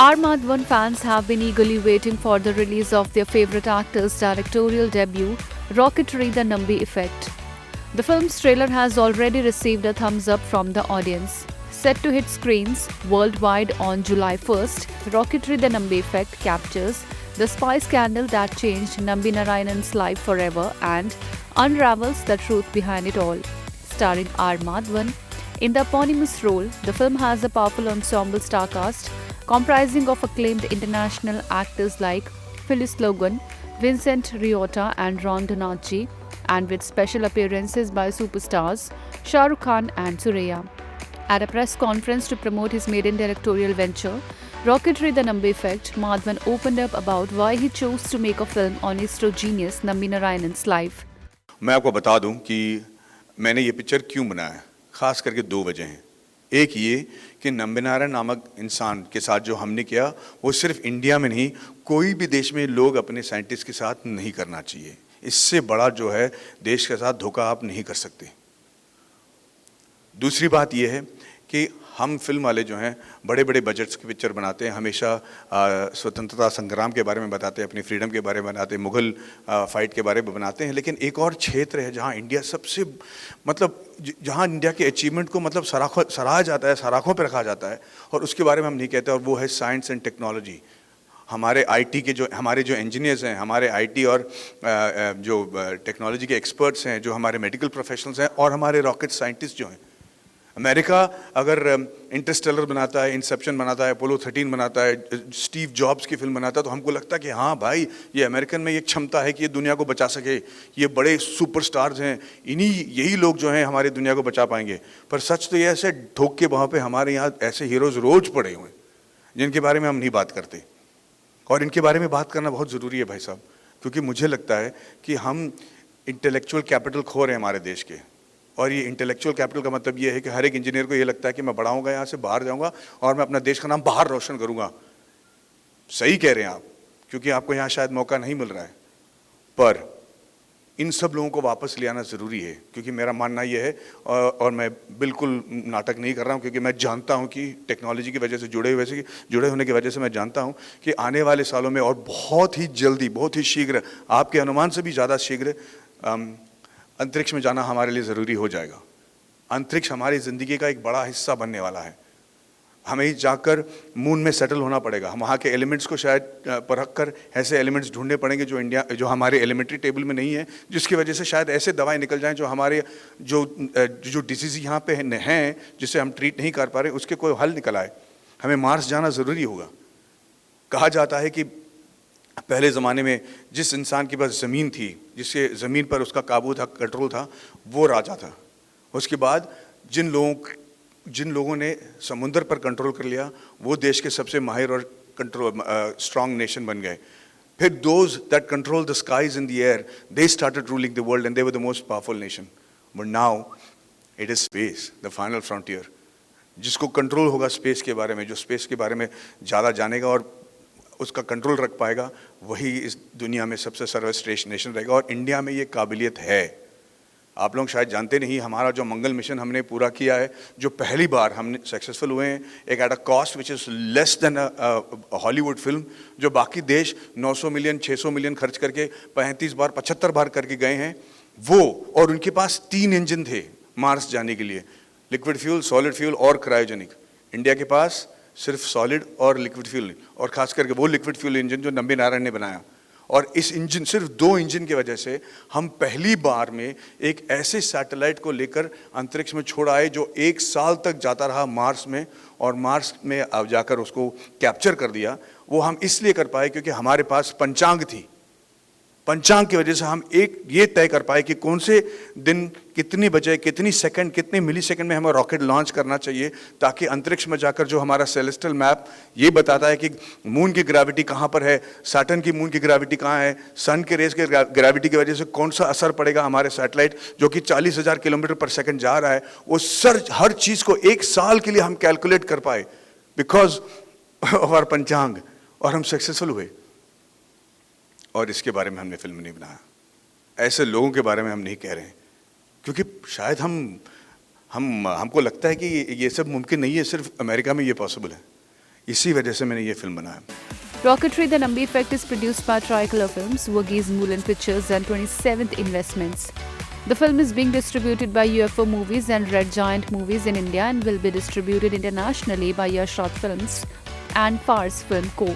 Armadvan fans have been eagerly waiting for the release of their favorite actor's directorial debut, Rocketry: The Nambi Effect. The film's trailer has already received a thumbs up from the audience. Set to hit screens worldwide on July 1st, Rocketry: The Nambi Effect captures the spy scandal that changed Nambi Narayanan's life forever and unravels the truth behind it all. Starring R. Madhavan in the eponymous role, the film has a powerful ensemble star cast comprising of acclaimed international actors like Phyllis Logan, Vincent Riotta, and Ron Donacci, and with special appearances by superstars Shah Rukh Khan and Surya. At a press conference to promote his maiden directorial venture, Rocketry: The Nambi Effect, Madhavan opened up about why he chose to make a film on astro genius Nambi Narayanan's life. मैं आपको बता दूं कि मैंने ये picture क्यों बनाया, खास करके दो वजह हैं। एक ये कि नम्बी नारायण नामक इंसान के साथ जो हमने किया वो सिर्फ इंडिया में नहीं, कोई भी देश में लोग अपने साइंटिस्ट के साथ नहीं करना चाहिए। इससे बड़ा जो है देश के साथ धोखा आप नहीं कर सकते। दूसरी बात ये है कि हम फिल्म वाले जो हैं बड़े बड़े बजट्स की पिक्चर बनाते हैं, हमेशा स्वतंत्रता संग्राम के बारे में बताते हैं, अपनी फ्रीडम के बारे में बताते हैं, मुग़ल फाइट के बारे में बनाते हैं। लेकिन एक और क्षेत्र है जहां इंडिया सबसे जहां इंडिया के अचीवमेंट को सराहा जाता है, सराखों पर रखा जाता है, और उसके बारे में हम नहीं कहते, और वो है साइंस एंड टेक्नोलॉजी। हमारे आईटी के हमारे जो इंजीनियर्स हैं, हमारे आईटी और जो टेक्नोलॉजी के एक्सपर्ट्स हैं, जो हमारे मेडिकल प्रोफेशनल्स हैं, और हमारे रॉकेट साइंटिस्ट जो हैं। अमेरिका अगर इंटरस्टेलर बनाता है, इंसेप्शन बनाता है, अपोलो 13 बनाता है, स्टीव जॉब्स की फिल्म बनाता है, तो हमको लगता है कि हाँ भाई, ये अमेरिकन में ये क्षमता है कि ये दुनिया को बचा सके, ये बड़े सुपरस्टार्स हैं, यही लोग जो हैं हमारी दुनिया को बचा पाएंगे। पर सच तो ये ऐसे ठोक के वहाँ पे हमारे यहाँ ऐसे हीरोज़ रोज पड़े हुए हैं जिनके बारे में हम नहीं बात करते, और इनके बारे में बात करना बहुत ज़रूरी है भाई साहब, क्योंकि मुझे लगता है कि हम इंटेलेक्चुअल कैपिटल खो रहे हैं हमारे देश के। और ये इंटेलेक्चुअल कैपिटल का मतलब ये है कि हर एक इंजीनियर को ये लगता है कि मैं बड़ा होऊंगा, यहाँ से बाहर जाऊंगा और मैं अपना देश का नाम बाहर रोशन करूंगा। सही कह रहे हैं आप, क्योंकि आपको यहाँ शायद मौका नहीं मिल रहा है, पर इन सब लोगों को वापस ले आना ज़रूरी है। क्योंकि मेरा मानना ये है, और मैं बिल्कुल नाटक नहीं कर रहा हूँ, क्योंकि मैं जानता हूँ कि टेक्नोलॉजी की वजह से जुड़े होने की वजह से मैं जानता हूँ कि आने वाले सालों में और बहुत ही जल्दी, बहुत ही शीघ्र, आपके अनुमान से भी ज़्यादा शीघ्र अंतरिक्ष में जाना हमारे लिए ज़रूरी हो जाएगा। अंतरिक्ष हमारी ज़िंदगी का एक बड़ा हिस्सा बनने वाला है। हमें जाकर मून में सेटल होना पड़ेगा, हम वहाँ के एलिमेंट्स को शायद परख कर ऐसे एलिमेंट्स ढूंढने पड़ेंगे जो हमारे एलिमेंट्री टेबल में नहीं है, जिसकी वजह से शायद ऐसे दवाएं निकल जाएं जो हमारे जो डिजीज़ यहाँ पे हैं, जिसे हम ट्रीट नहीं कर पा रहे, उसके कोई हल निकल आए। हमें मार्स जाना ज़रूरी होगा। कहा जाता है कि पहले ज़माने में जिस इंसान के पास ज़मीन थी, जिसके ज़मीन पर उसका काबू था, कंट्रोल था, वो राजा था। उसके बाद जिन लोगों ने समुंदर पर कंट्रोल कर लिया, वो देश के सबसे माहिर और स्ट्रॉन्ग नेशन बन गए। फिर those that control the skies in the air, they started ruling the world and they were the most powerful nation. But now it is space, the final frontier. जिसको कंट्रोल होगा space के बारे में, जो space के बारे में ज़्यादा जानेगा और उसका कंट्रोल रख पाएगा, वही इस दुनिया में सबसे सर्वश्रेष्ठ नेशन रहेगा। और इंडिया में ये काबिलियत है। आप लोग शायद जानते नहीं, हमारा जो मंगल मिशन हमने पूरा किया है, जो पहली बार हमने सक्सेसफुल हुए हैं, एक at a cost which is less than Hollywood film, जो बाकी देश 900 मिलियन 600 मिलियन खर्च करके 35 बार 75 बार करके गए हैं, वो, और उनके पास 3 इंजन थे मार्स जाने के लिए, लिक्विड फ्यूल, सॉलिड फ्यूल और क्रायोजेनिक। इंडिया के पास सिर्फ सॉलिड और लिक्विड फ्यूल, और खास करके वो लिक्विड फ्यूल इंजन जो नम्बी नारायण ने बनाया। और इस इंजन, सिर्फ 2 इंजन की वजह से हम पहली बार में एक ऐसे सैटेलाइट को लेकर अंतरिक्ष में छोड़ आए जो 1 साल तक जाता रहा मार्स में, और मार्स में अब जाकर उसको कैप्चर कर दिया। वो हम इसलिए कर पाए क्योंकि हमारे पास पंचांग थी। पंचांग की वजह से हम ये तय कर पाए कि कौन से दिन, कितनी बजे, कितनी सेकंड, कितने मिली सेकंड में हमें रॉकेट लॉन्च करना चाहिए, ताकि अंतरिक्ष में जाकर जो हमारा सेलेस्टियल मैप ये बताता है कि मून की ग्रेविटी कहाँ पर है, सैटर्न की मून की ग्रेविटी कहाँ है, सन के रेस के ग्रेविटी की वजह से कौन सा असर पड़ेगा हमारे सैटेलाइट जो कि 40,000 किलोमीटर पर सेकेंड जा रहा है, वो हर चीज़ को 1 साल के लिए हम कैलकुलेट कर पाए बिकॉज ऑफ आवर पंचांग, और हम सक्सेसफुल हुए। और इसके बारे में हमने फिल्म नहीं बनाया, ऐसे लोगों के बारे में हम नहीं कह रहे हैं, क्योंकि शायद हमको लगता है कि ये सब मुमकिन नहीं है, सिर्फ अमेरिका में ये पॉसिबल है। इसी वजह से मैंने ये फिल्म बनाया। Rocketry The Nambi Effect is produced by Tricolor Films, Verghese Moulin Pictures and 27th Investments. The film is being distributed by UFO Movies and Red Giant Movies in India and will be distributed internationally by Yash Raj Films and Fars Film Co.